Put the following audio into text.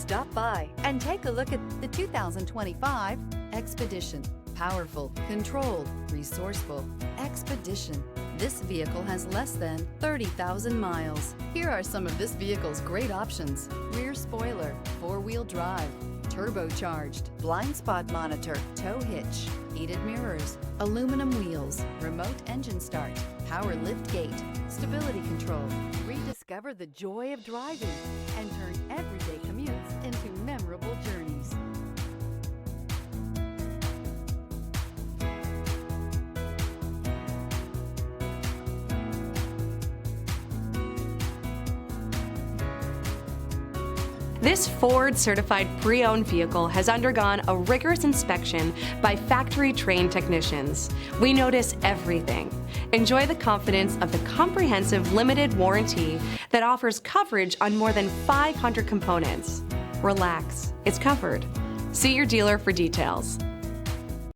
Stop by and take a look at the 2025 Expedition. Powerful, controlled, resourceful. Expedition. This vehicle has less than 30,000 miles. Here are some of this vehicle's great options: rear spoiler, four-wheel drive, turbocharged, blind spot monitor, tow hitch, heated mirrors, aluminum wheels, remote engine start, power lift gate, stability control. Rediscover the joy of driving and turn everyday commutes into memorable journeys. This Ford-certified pre-owned vehicle has undergone a rigorous inspection by factory-trained technicians. We notice everything. Enjoy the confidence of the comprehensive limited warranty that offers coverage on more than 500 components. Relax, it's covered. See your dealer for details.